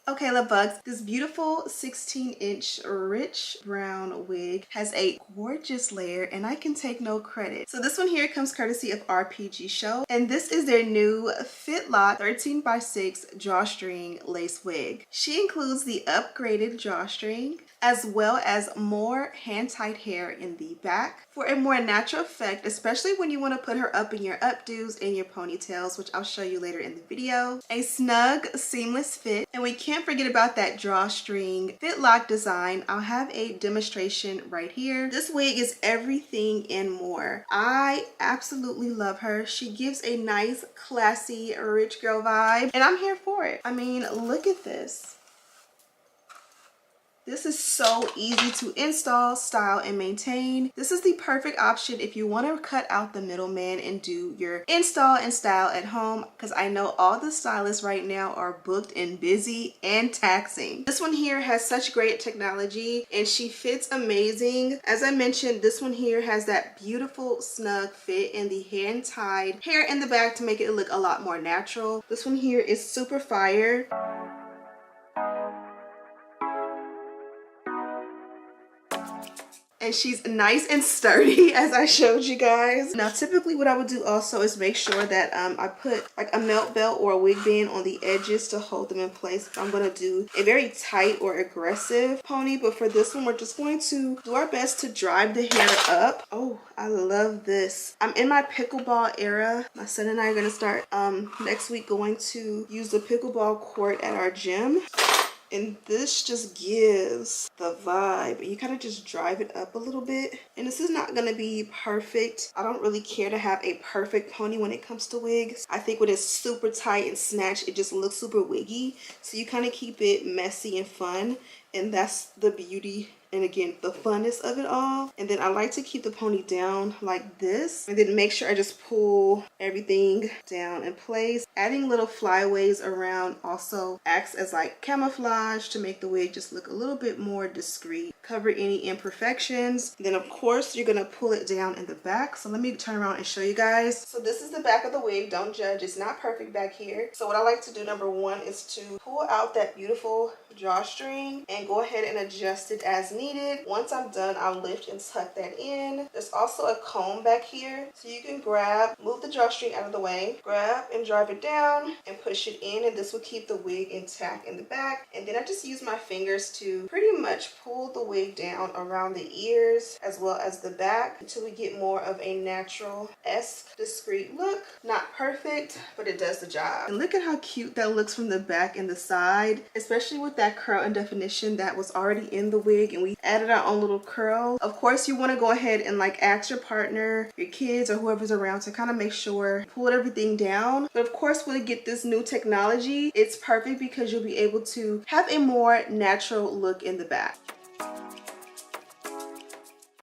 Okay, love bugs, this beautiful 16-inch rich brown wig has a gorgeous layer and I can take no credit. So this one here comes courtesy of RPGSHOW, and this is their new Fit Lock 13x6 drawstring lace wig. She includes the upgraded drawstring as well as more hand-tied hair in the back for a more natural effect, especially when you want to put her up in your updos and your ponytails, which I'll show you later in the video. A snug, seamless fit, and we can't forget about that drawstring fit lock design. I'll have a demonstration right here. This wig is everything and more. I absolutely love her. She gives a nice, classy, rich girl vibe, and I'm here for it. I mean, look at this. This is so easy to install, style, and maintain. This is the perfect option if you want to cut out the middleman and do your install and style at home, because I know all the stylists right now are booked and busy and taxing. This one here has such great technology and she fits amazing. As I mentioned, this one here has that beautiful snug fit and the hand-tied hair in the back to make it look a lot more natural. This one here is super fire. And she's nice and sturdy, as I showed you guys. Now typically what I would do also is make sure that I put like a melt belt or a wig band on the edges to hold them in place if I'm going to do a very tight or aggressive pony. But for this one, we're just going to do our best to drive the hair up. Oh, I love this. I'm in my pickleball era. My son and I are going to start next week going to use the pickleball court at our gym. And this just gives the vibe. You kind of just drive it up a little bit. And this is not going to be perfect. I don't really care to have a perfect pony when it comes to wigs. I think when it's super tight and snatched, it just looks super wiggy. So you kind of keep it messy and fun. And that's the beauty and again the funness of it all. And then I like to keep the pony down like this, and then make sure I just pull everything down in place. Adding little flyaways around also acts as like camouflage to make the wig just look a little bit more discreet, cover any imperfections. Then of course you're gonna pull it down in the back. So let me turn around and show you guys. So this is the back of the wig. Don't judge, it's not perfect back here. So what I like to do, number one, is to pull out that beautiful drawstring and go ahead and adjust it as needed. Once I'm done, I'll lift and tuck that in. There's also a comb back here, so you can grab, move the drawstring out of the way, grab and drive it down and push it in, and this will keep the wig intact in the back. And then I just use my fingers to pretty much pull the wig down around the ears as well as the back until we get more of a natural-esque discreet look. Not perfect, but it does the job. And look at how cute that looks from the back and the side, especially with that curl and definition that was already in the wig, and we added our own little curl. Of course, you want to go ahead and like ask your partner, your kids, or whoever's around to kind of make sure, pull everything down. But of course, when you get this new technology, it's perfect because you'll be able to have a more natural look in the back.